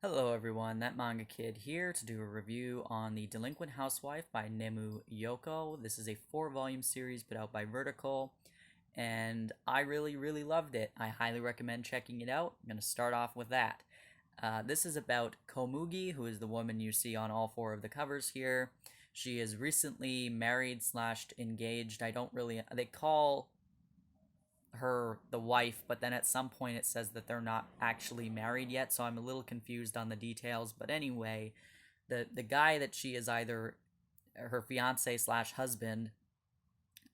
Hello everyone, that manga kid here to do a review on The Delinquent Housewife by Nemu Yoko. This is a 4 volume series put out by Vertical, and I really loved it. I highly recommend checking it out. I'm going to start off with that. This is about Komugi, who is the woman you see on all 4 of the covers here. She is recently married slash engaged. They call her the wife, but then at some point it says that they're not actually married yet, so I'm a little confused on the details. But anyway, the guy that she is either her fiance slash husband,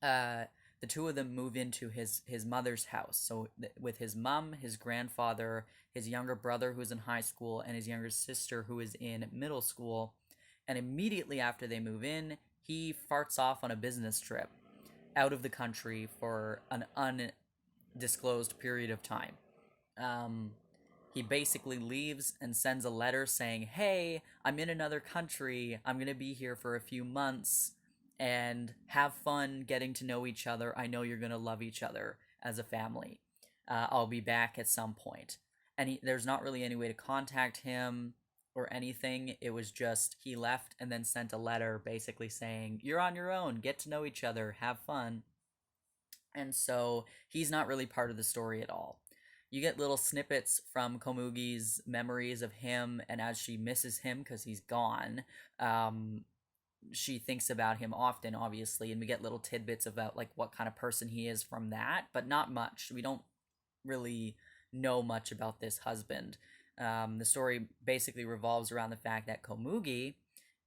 uh, the two of them move into his mother's house. So with his mom, his grandfather, his younger brother who's in high school, and his younger sister who is in middle school. And immediately after they move in, he farts off on a business trip out of the country for an undisclosed period of time. Um, he basically leaves and sends a letter saying, "Hey, I'm in another country. I'm going to be here for a few months and have fun getting to know each other. I know you're going to love each other as a family. I'll be back at some point." And there's not really any way to contact him or anything. It was just he left and then sent a letter basically saying, "You're on your own. Get to know each other. Have fun." And so he's not really part of the story at all. You get little snippets from Komugi's memories of him, and as she misses him because he's gone, she thinks about him often, obviously, and we get little tidbits about like what kind of person he is from that, but not much. We don't really know much about this husband. The story basically revolves around the fact that Komugi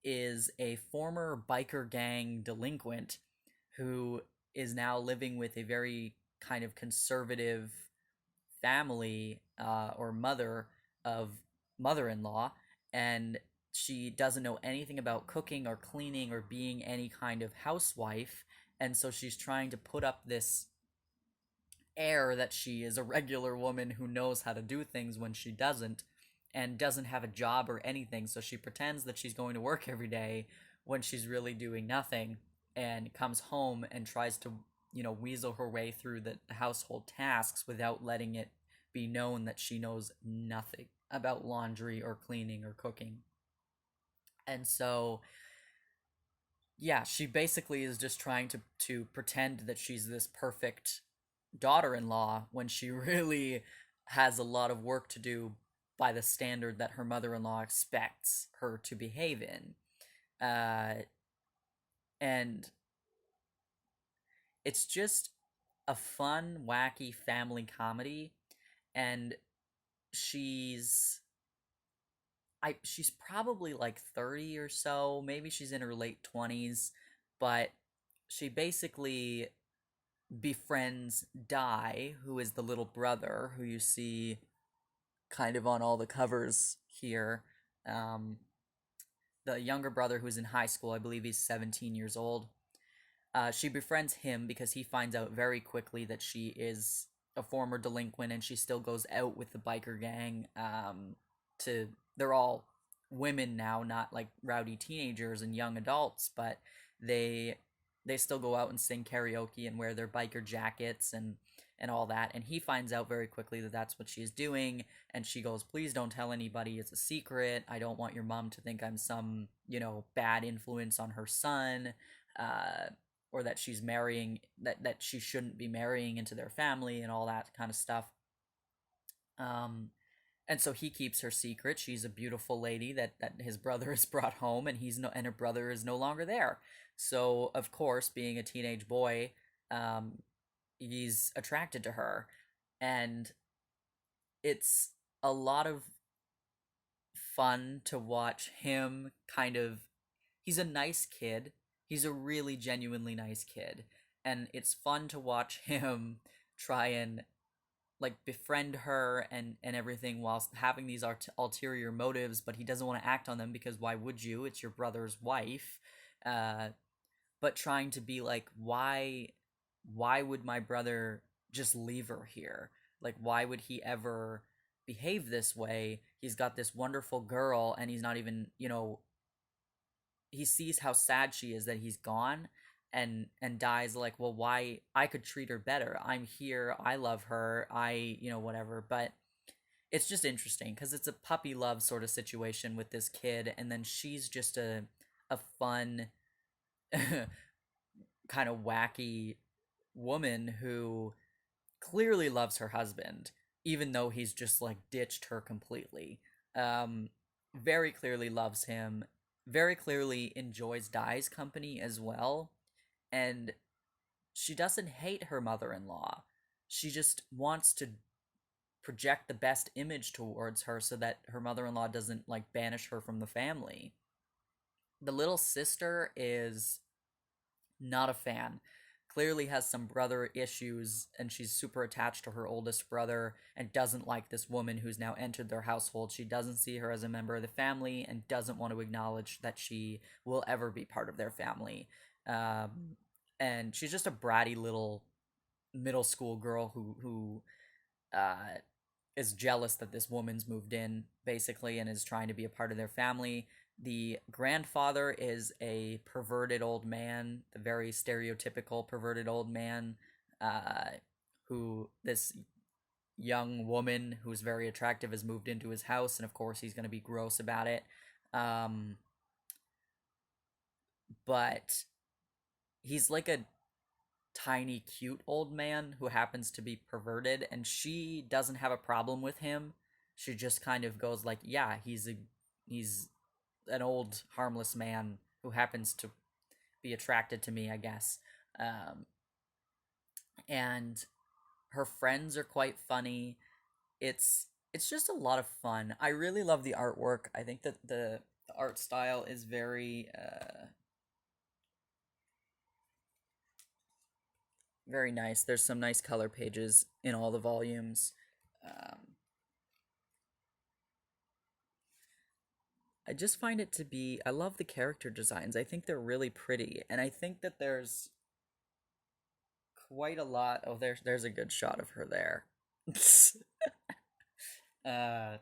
is a former biker gang delinquent who is now living with a very kind of conservative family or mother-in-law, and she doesn't know anything about cooking or cleaning or being any kind of housewife, and so she's trying to put up this air that she is a regular woman who knows how to do things when she doesn't, and doesn't have a job or anything. So she pretends that she's going to work every day when she's really doing nothing, and comes home and tries to, weasel her way through the household tasks without letting it be known that she knows nothing about laundry or cleaning or cooking. And so, yeah, she basically is just trying to pretend that she's this perfect daughter-in-law when she really has a lot of work to do by the standard that her mother-in-law expects her to behave in. And it's just a fun, wacky family comedy, and she's she's probably like 30 or so, maybe she's in her late 20s, but she basically befriends Dai, who is the little brother who you see kind of on all the covers here. Um, the younger brother who's in high school, I believe he's 17 years old. She befriends him because he finds out very quickly that she is a former delinquent, and she still goes out with the biker gang. They're all women now, not like rowdy teenagers and young adults, but they they still go out and sing karaoke and wear their biker jackets and all that. And he finds out very quickly that that's what she's doing, and she goes, "Please don't tell anybody. It's a secret. I don't want your mom to think I'm some bad influence on her son." Or that she's marrying that she shouldn't be marrying into their family and all that kind of stuff. Um, and so he keeps her secret. She's a beautiful lady that his brother has brought home, and her brother is no longer there. So of course, being a teenage boy, um, he's attracted to her, and it's a lot of fun to watch him kind of. He's a nice kid. He's a really genuinely nice kid, and it's fun to watch him try and like befriend her and everything whilst having these ulterior motives, but he doesn't want to act on them because why would you? It's your brother's wife. Uh, but trying to be like, why would my brother just leave her here? Like, why would he ever behave this way? He's got this wonderful girl, and he's not even, he sees how sad she is that he's gone, and Dai's like, well, why? I could treat her better. I'm here. I love her. Whatever. But it's just interesting because it's a puppy love sort of situation with this kid, and then she's just a fun kind of wacky woman who clearly loves her husband, even though he's just like ditched her completely. Um, very clearly loves him, very clearly enjoys Dai's company as well, and she doesn't hate her mother in law. She just wants to project the best image towards her so that her mother in law doesn't like banish her from the family. The little sister is not a fan. Clearly has some brother issues, and she's super attached to her oldest brother and doesn't like this woman who's now entered their household. She doesn't see her as a member of the family and doesn't want to acknowledge that she will ever be part of their family. Um, and she's just a bratty little middle school girl who uh, is jealous that this woman's moved in, basically, and is trying to be a part of their family. The grandfather is a perverted old man, the very stereotypical perverted old man, uh, who this young woman who's very attractive has moved into his house, and of course he's going to be gross about it. Um, but he's like a tiny, cute old man who happens to be perverted, and she doesn't have a problem with him. She just kind of goes like, "Yeah, he's an old harmless man who happens to be attracted to me, I guess." Um, and her friends are quite funny. It's just a lot of fun. I really love the artwork. I think that the art style is very nice. There's some nice color pages in all the volumes. Um, I just find it to be. I love the character designs. I think they're really pretty, and I think that there's quite a lot. Oh, there's a good shot of her there. uh,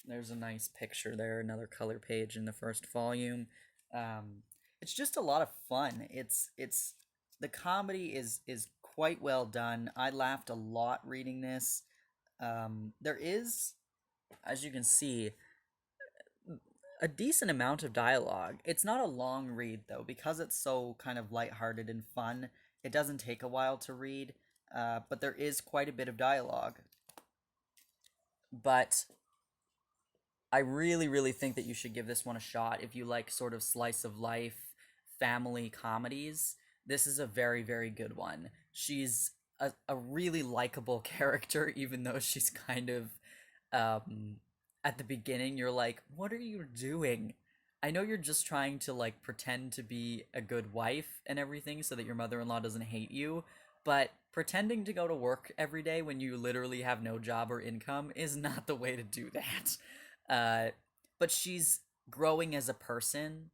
there's a nice picture there. Another color page in the first volume. Um, it's just a lot of fun. It's the comedy is quite well done. I laughed a lot reading this. There is, as you can see, a decent amount of dialogue. It's not a long read though, because it's so kind of lighthearted and fun. It doesn't take a while to read, but there is quite a bit of dialogue. But I really, really think that you should give this one a shot if you like sort of slice of life family comedies. This is a very, very good one. She's a really likable character, even though she's kind of um at the beginning you're like, what are you doing? I know you're just trying to like pretend to be a good wife and everything so that your mother-in-law doesn't hate you, but pretending to go to work every day when you literally have no job or income is not the way to do that. uh but she's growing as a person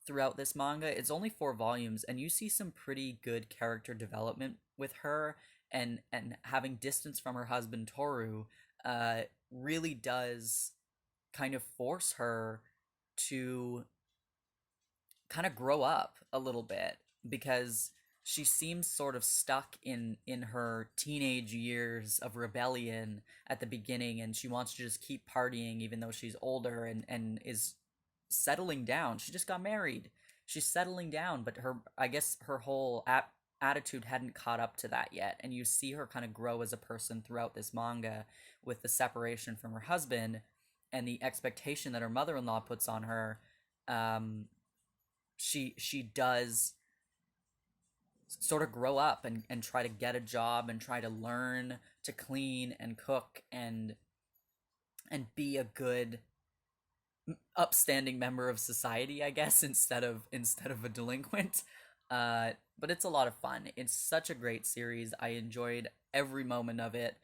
throughout this manga. It's only 4 volumes, and you see some pretty good character development with her, and having distance from her husband Toru uh really does kind of force her to kind of grow up a little bit, because she seems sort of stuck in her teenage years of rebellion at the beginning, and she wants to just keep partying even though she's older, and is settling down. She just got married. She's settling down, but her, I guess her whole attitude hadn't caught up to that yet. And you see her kind of grow as a person throughout this manga with the separation from her husband and the expectation that her mother-in-law puts on her. Um, she does sort of grow up and try to get a job and try to learn to clean and cook and be a good upstanding member of society, I guess, instead of a delinquent. But it's a lot of fun. It's such a great series. I enjoyed every moment of it.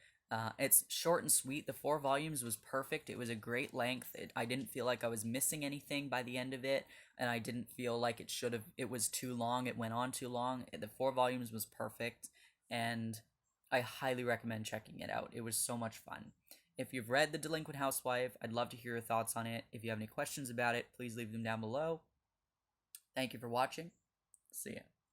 It's short and sweet. The 4 volumes was perfect. It was a great length. I didn't feel like I was missing anything by the end of it, and I didn't feel like it should have. It was too long. It went on too long. The 4 volumes was perfect, and I highly recommend checking it out. It was so much fun. If you've read The Delinquent Housewife, I'd love to hear your thoughts on it. If you have any questions about it, please leave them down below. Thank you for watching. See ya.